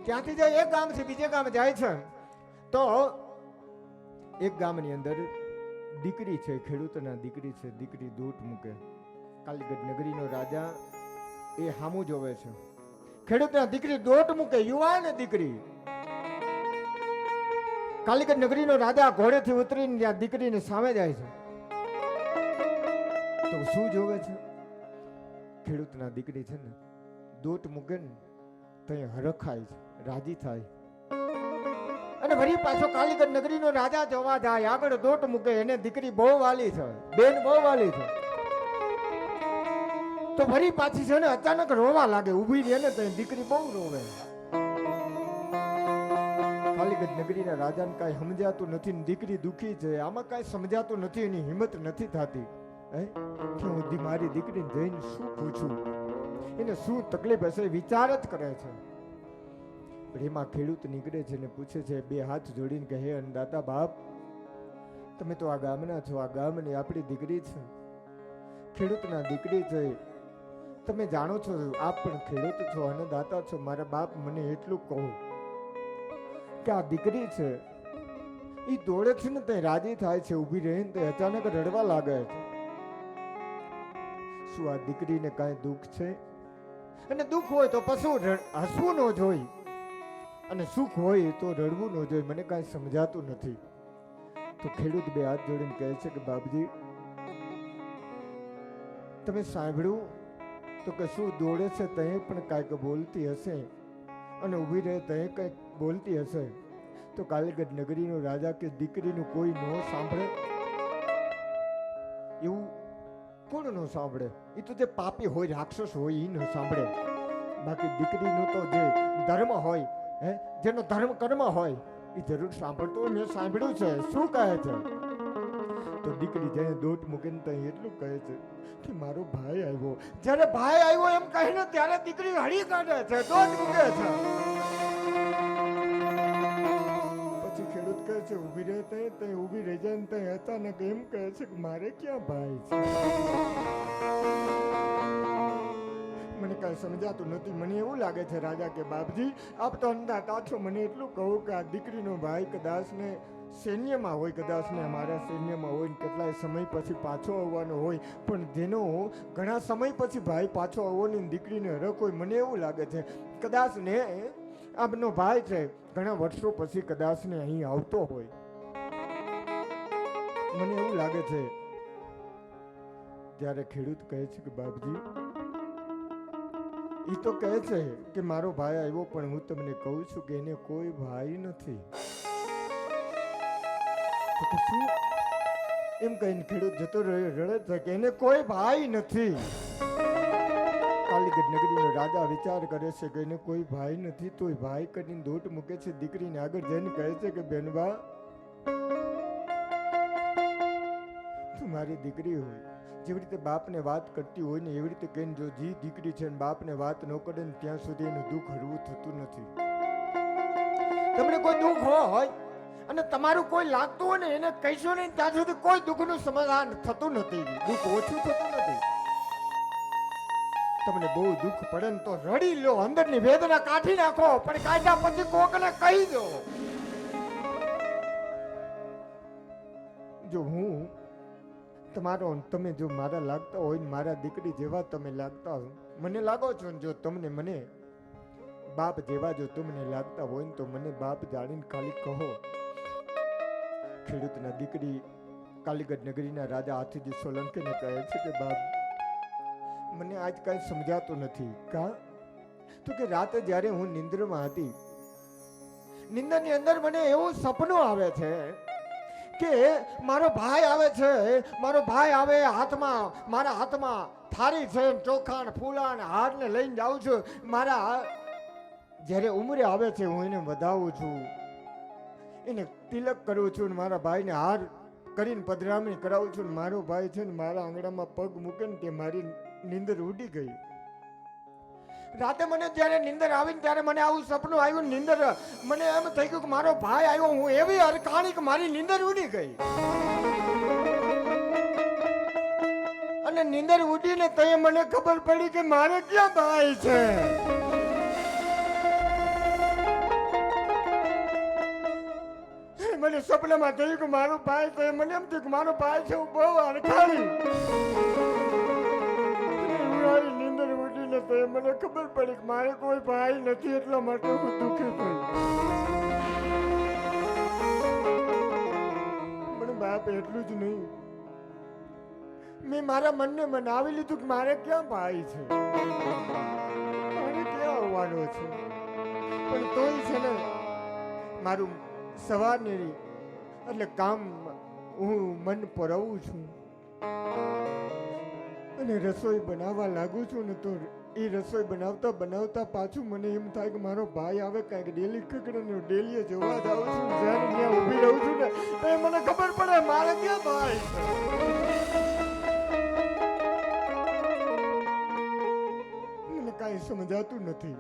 ત્યાંથી જે એક ગામથી બીજે ગામ જાય છે તો એક ગામની અંદર દીકરી છે, ખેડૂતના દીકરી છે. દીકરી દૂત મૂકે. કાલીગઢ નગરીનો રાજા એ હામું જોવે છે. ખેડૂતના દીકરી દોટ મૂકે, યુવાન દીકરી. કાલીગઢ નગરીનો રાજા ઘોડેથી ઉતરીને ત્યાં દીકરીને સામે જાય છે. તો શું જોવે છે? ખેડૂતના દીકરી છે ને દોટ મૂકે ને તો હરખાય છે, રાજી થાય. અને ફરી પાછો કાલીગઢ નગરીનો રાજા જોવા જાય. આગળ દોટ મૂકે. એને દીકરી બહુ વાલી છે, બેન બહુ વાલી છે. તો ફરી પાછી છે ને અચાનક રોવા લાગે. ઊભી રહે ને તો દીકરી બહુ રોવે. કાલીગઢ નગરીના રાજાને કાંઈ સમજાતું નથી. દીકરી દુખી છે, આમાં કાંઈ સમજાતું નથી. એની હિંમત નથી થતી કે હું મારી દીકરીને જઈને શું પૂછું, એને શું તકલીફ હશે, વિચાર જ કરે છે. એમાં ખેડૂત નીકળે છે ને પૂછે છે, બે હાથ જોડીને કહે, હે અન્નદાતા બાપ, તમે તો આ ગામના છો, આ ગામની આપણી દીકરી છે, ખેડૂતના દીકરી છે. તમે જાણો છો, આપ પણ ખેડૂત છો, અન્નદાતા છો. મારા બાપ મને એટલું કહો કે આ દીકરી છે એ દોડે છે ને તે રાજી થાય છે, ઊભી રહીને તે અચાનક રડવા લાગે છે. શું આ દીકરીને કાંઈ દુઃખ છે? અને દુઃખ હોય તો પશુ હસવું ન જોઈ, અને સુખ હોય તો રડવું ન જોઈ. મને કાંઈ સમજાતું નથી. તો ખેડૂત બે હાથ જોડીને કહે છે કે બાપજી, તમે સાંભળ્યું તો કે શું દોડે છે તે પણ કાંઈક બોલતી હશે, અને ઊભી રહે તે કંઈક બોલતી હશે. તો કાલીગઢ નગરીનો રાજા કે દીકરીનું કોઈ ન સાંભળે? એવું કોણ ન સાંભળે? એ તો જે પાપી હોય, રાક્ષસ હોય, એ ન સાંભળે. બાકી દીકરીનું તો જે ધર્મ હોય, જેનો ધર્મ કર્મ હોય, એ જરૂર સાંભળતો હોય. મેં સાંભળ્યું છે. શું કહે છે? તો દીકરી જઈને દોટ મૂકીને તો એટલું કહે છે કે મારો ભાઈ આવ્યો. જ્યારે ભાઈ આવ્યો એમ કહીને ત્યારે દીકરી હળી કાઢે છે, દોટ મૂકે છે. પછી ખેડૂત કહે છે ઊભી રહે, તે ઊભી રહી જાય ને તે અચાનક એમ કહે છે કે મારે ક્યાં ભાઈ છે? મને કાંઈ સમજાતું નથી. મને એવું લાગે છે રાજા કે બાપજી, આપ તો અંદાતા છો. મને એટલું કહું કે આ દીકરીનો ભાઈ કદાચ ને સૈન્યમાં હોય, કદાચ ને અમારા સૈન્યમાં હોય, કેટલાય સમય પછી પાછો આવવાનો હોય. પણ જેનો ઘણા સમય પછી ભાઈ પાછો આવવાની દીકરીને હરખ હોય, મને એવું લાગે છે કદાચ ને આપનો ભાઈ છે ઘણા વર્ષો પછી કદાચ ને અહીં આવતો હોય. મને એવું લાગે છે. ત્યારે ખેડૂત કહે છે કે બાપજી, એ તો કહે છે કે મારો ભાઈ આવ્યો, પણ હું તમને કહું છું કે એને કોઈ ભાઈ નથી. તો શું એમ કહીને ખેડૂત જતો રડે છે કે એને કોઈ ભાઈ નથી. કાલીગઢ નગરીનો રાજા વિચાર કરે છે કે એને કોઈ ભાઈ નથી, તોય ભાઈ કરીને દોટ મૂકે છે. દીકરીને આગળ જઈને કહે છે કે બેનબા, તું મારી દીકરી હોય, જેવી રીતે બાપને વાત કરતી હોય ને એવી રીતે કહીને જો જી દીકરી છે ને બાપને વાત ન કરે ને ત્યાં સુધી એનું દુઃખ હળવું થતું નથી. તમને કોઈ દુઃખ હોય અને તમારું કોઈ લાગતું હોય ને એને કહીશો નહીં ત્યાં સુધી કોઈ દુઃખનું સમાધાન થતું નથી, દુઃખ ઓછું થતું નથી. તમને બહુ દુઃખ પડે ને તો રડી લો, અંદરની વેદના કાઢી નાખો, પણ કાઢ્યા પછી કોકને કહી દો. જો હું તમારો, તમે જો મારા લાગતા હોય ને મારા દીકરી જેવા તમે લાગતા હોય, મને લાગો છો ને, જો તમને મને બાપ જેવા જો તમને લાગતા હોય ને તો મને બાપ જાણીને ખાલી કહો. ખેડૂતના દીકરી કાલીગઢ નગરીના રાજા હાથીજી સોલંકીને કહે છે કે બાપ, મને આજ કાંઈ સમજાતું નથી. કા? તો કે રાતે જ્યારે હું નિંદ્રમાં હતી, નિંદરની અંદર મને એવું સપનું આવે છે કે મારો ભાઈ આવે છે, મારો ભાઈ આવે હાથમાં, મારા હાથમાં થાળી છે, ચોખા ફૂલા ને હાર ને લઈને જાઉં છું. મારા જ્યારે ઉંમરે આવે છે હું એને વધાવું છું, એને તિલક કરું છું, મારા ભાઈને હાર કરીને પધરામણી કરાવું છું. મારો ભાઈ છે ને મારા આંગણામાં પગ મૂકે ને તે મારી નીંદર ઉડી ગઈ. રાતે મને જ્યારે નીંદર આવીને ત્યારે મને આવું સપનું આવ્યું. નીંદર મને એમ થઈ ગયું કે મારો ભાઈ આવ્યો. હું એવી હરખાણી કે મારી નીંદર ઉડી ગઈ. અને નીંદર ઉડીને તઈ મને ખબર પડી કે મારે ક્યાં ભાઈ છે. મને સપનામાં થયું કે મારો ભાઈ તો મને એમ થયું કે મારો ભાઈ છે હું બહુ હરખાવી નીંદર ઉઠીને તો મને ખબર પડી કે મારે કોઈ ભાઈ નથી એટલા માટે હું દુઃખી થઈ. મને બાપ એટલું જ નહીં, મેં મારા મનને મનાવી લીધું કે મારે ક્યાં ભાઈ છે, મારે ક્યાં આવવાનો છે. પણ તોય છે ને મારું સવારની એટલે કામ હું મન પરાવું છું અને રસોઈ બનાવવા લાગુ છું ને તો એ રસોઈ બનાવતા બનાવતા પાછું મને એમ થાય કે મારો ભાઈ આવે કાંઈક ડેલી ખકડે ને ડેલીએ જોવા જાઉં છું. જ્યારે ત્યાં ઊભી રહું છું ને તો એ મને ખબર પડે મારે ક્યાં ભાઈ છે. મને કાંઈ સમજાતું નથી.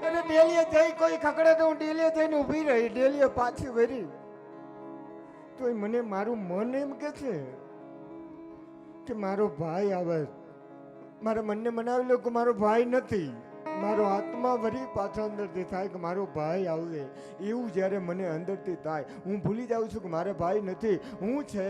અને ડેલીએ જઈ કોઈ ખકડે તો હું ડેલીએ જઈને ઊભી રહી, ડેલીએ પાછી વળી તો મને મારું મન એમ કે છે કે મારો ભાઈ આવે. મારા મનને મનાવી લો કે મારો ભાઈ નથી, મારો આત્મા વળી પાછો અંદરથી થાય કે મારો ભાઈ આવશે. એવું જ્યારે મને અંદરથી થાય હું ભૂલી જાઉં છું કે મારે ભાઈ નથી. હું છે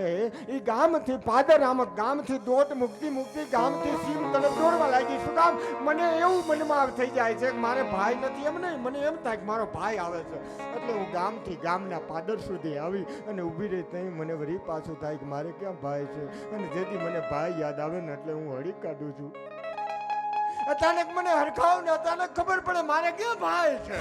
એ ગામથી પાદરામ, ગામથી દોટ મુક્તિ મુક્તિ, ગામથી સીમ તરફ દોડવા લાગી. શું કામ? મને એવું મનમાં થઈ જાય છે કે મારે ભાઈ નથી. એમ નહીં, મને એમ થાય કે મારો ભાઈ આવે છે. એટલે હું ગામથી ગામના પાદર સુધી આવી અને ઊભી રહી ત્યાં મને વળી પાછું થાય કે મારે ક્યાં ભાઈ છે. અને જેથી મને ભાઈ યાદ આવે ને એટલે હું હળી કાઢું છું. અચાનક મને હરખાવ ને અચાનક ખબર પડે મારે ક્યાં ભાઈ છે.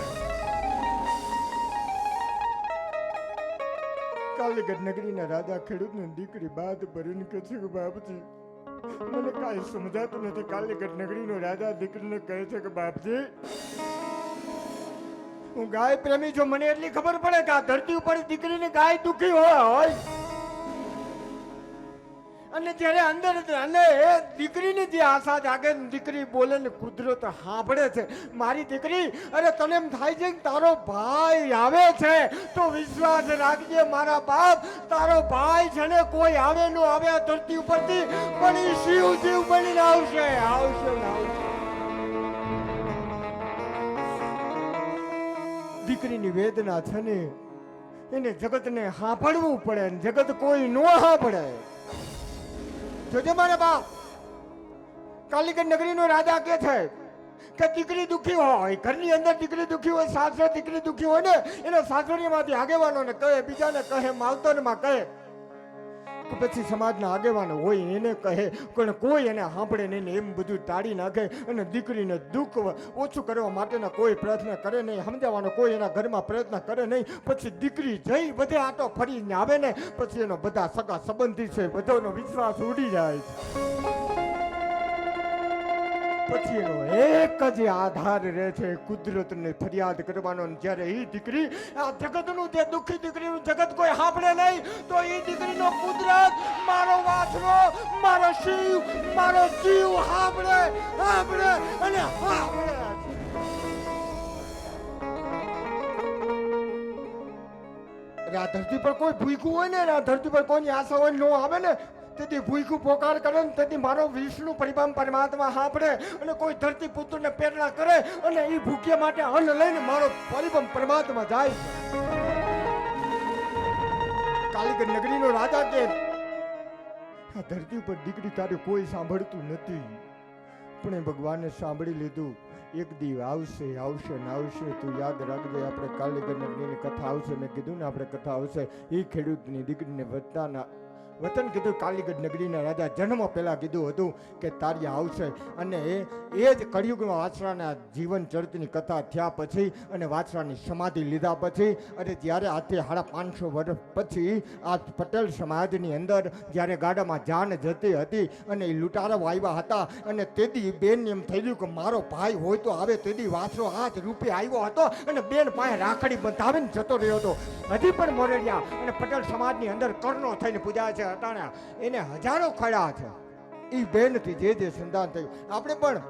કાલીગઢ નગરીના રાજા ખેડૂતની દીકરી બાદ ભરીને કહે છે કે બાપજી મને કાંઈ સમજાતું નથી. કાલીગઢ નગરીનો રાજા દીકરીને કહે છે કે બાપજી હું ગાય પ્રેમી છું, મને એટલી ખબર પડે કે આ ધરતી ઉપર દીકરીની ગાય દુખી હોય અને જ્યારે અંદર અને દીકરીની જે આશા જાગે દીકરી બોલે ને કુદરત સાંભળે છે. મારી દીકરી, અરે તને એમ થાય છે કે તારો ભાઈ આવે છે તો વિશ્વાસ રાખજે મારા બાપ, તારો ભાઈ છે ને કોઈ આવે ન આવે આ ધરતી ઉપરથી પણ એ શિવ જીવ બનીને આવશે, આવશે ને આવશે. દીકરીની વેદના છે ને એને જગતને સાંભળવું પડે, જગત કોઈ ન સાંભળે. જોજે મારા બાપ, કાલીગઢ નગરીનો રાજા કે છે કે દીકરી દુખી હોય, ઘરની અંદર દીકરી દુખી હોય, સાસરે દીકરી દુખી હોય ને એના સાસરીમાંથી આગેવાનોને કહે, બીજાને કહે, માવતરમાં કહે, પછી સમાજના આગેવાનો હોય એને કહે, પણ કોઈ એને સાંભળે નહીં. એમ બધું ટાળી નાખે અને દીકરીને દુઃખ ઓછું કરવા માટેના કોઈ પ્રયત્ન કરે નહીં, સમજાવવાનો કોઈ એના ઘરમાં પ્રયત્ન કરે નહીં. પછી દીકરી જઈ બધે આટો ફરીને આવે ને પછી એનો બધા સગા સંબંધી છે બધાનો વિશ્વાસ ઉડી જાય છે. પછી એનો એક જ આધાર રહે છે કુદરતને ફરિયાદ કરવાનો. જ્યારે એ દીકરી આ જગતનું જે દુઃખી દીકરીનું જગત કોઈ સાંભળે નહીં તો એ દીકરીનો કુદરત, મારો વાછરો, મારો શિવ, મારો જીવ સાંભળે, સાંભળે અને સાંભળે. આ ધરતી પર કોઈ ભૂખ્યું હોય ને, આ ધરતી પર કોઈની આશા હોય ન આવે ને તેથી ભૂખ્યું પોકાર કરે ને તેથી મારો વિષ્ણુ પરમાત્મા સાંભળે અને કોઈ ધરતી પુત્રને પ્રેરણા કરે અને એ ભૂખ્યા માટે અન્ન લઈને મારો પરમાત્મા જાય છે. કાલીગઢ નગરીનો રાજા કે આ ધરતી ઉપર દીકરી તારે કોઈ સાંભળતું નથી પણ ભગવાને સાંભળી લીધું. એક દી આવશે, આવશે ને આવશે. તું યાદ રાખજે આપણે કાલીગઢ નગરીની કથા આવશે, મેં કીધું ને આપણે કથા આવશે. એ ખેડૂતની દીકરીને વતન કીધું. કાલીગઢ નગરીના રાજા જન્મ પહેલા કીધું હતું કે તારી આવશે. અને એ જ કળિયુગમાં વાછરાના જીવન ચરિત્રની કથા થયા પછી અને વાછરાની સમાધિ લીધા પછી અને જ્યારે આજથી 550 વર્ષ પછી આ પટેલ સમાજની અંદર જ્યારે ગાડામાં જાન જતી હતી અને એ લૂંટારાઓ આવ્યા હતા અને તેથી બેન એમ થયું કે મારો ભાઈ હોય તો આવે. તેથી વાછરો 8 રૂપે આવ્યો હતો અને બેન પાસે રાખડી બંધાવીને જતો રહ્યો હતો. હજી પણ મોરડિયા અને પટેલ સમાજની અંદર કર્ણો થઈને પૂજાય છે. અટાણા એને હજારો ખડા છે. એ બેનથી જે સંતાન થયું. આપણે પણ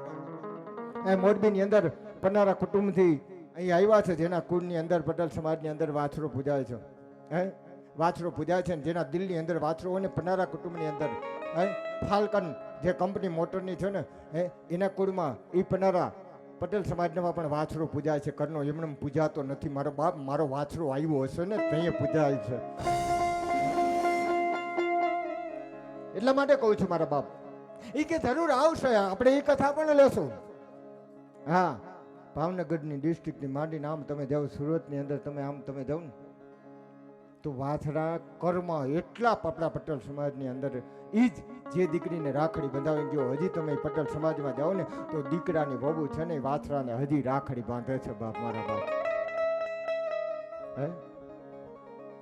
મોરબીની અંદર પનારા કુટુંબથી અહીં આવ્યા છે જેના કુળની અંદર પટેલ સમાજની અંદર વાછરો પૂજાય છે. વાછરો પૂજાય છે જેના દિલની અંદર વાછરો હોય ને પનારા કુટુંબની અંદર ફાલ્કન જે કંપની મોટરની છે ને એના કુળમાં એ પનારા પટેલ સમાજમાં પણ વાછરો પૂજાય છે. કરનો એમને પૂજાતો નથી. મારો બાપ મારો વાછરો આવ્યો હશે ને ત્યાં પૂજાય છે. એટલા માટે કહું છું મારા બાપ એ કે જરૂર આવશે. આપણે એ કથા પણ લેશું. હા, ભાવનગરની ડિસ્ટ્રિક્ટની માંડીને આમ તમે જાઓ, સુરતની અંદર તમે આમ તમે જાઓ ને તો વાછરા કર્મ એટલા આપણા પટેલ સમાજની અંદર એ જ જે દીકરીને રાખડી બંધાવી ગયો. હજી તમે પટેલ સમાજમાં જાઓ ને તો દીકરાની વહુ છે ને વાછરાને હજી રાખડી બાંધે છે બાપ મારા બાપ. હે,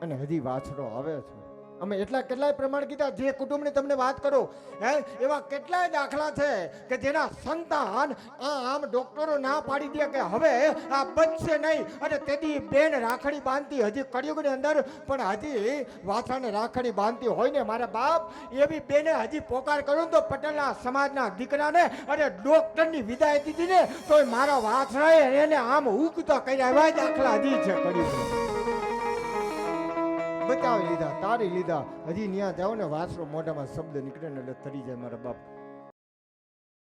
અને હજી વાછરો આવે છે. અમે એટલા કેટલાય પ્રમાણ કીધા. જે કુટુંબની તમને વાત કરો હે એવા કેટલાય દાખલા છે કે જેના સંતાન આમ ડોક્ટરો ના પાડી દે કે હવે આ બચશે નહીં, અને તેથી બેન રાખડી બાંધતી હજી કળિયુગની અંદર પણ હજી વાછરાને રાખડી બાંધતી હોય ને મારા બાપ, એવી બેને હજી પોકાર કરું તો પટેલના સમાજના દીકરાને અને ડોક્ટરની વિદાય દીધી ને તો મારા વાછરાએ એને આમ ઉગતા કર્યા. એવા દાખલા હજી છે કળિયુગમાં. બતાવી લીધા, તારી લીધા. હજી ત્યાં જાઓ ને વાછરો મોઢામાં શબ્દ નીકળે ને એટલે તરી જાય મારા બાપ.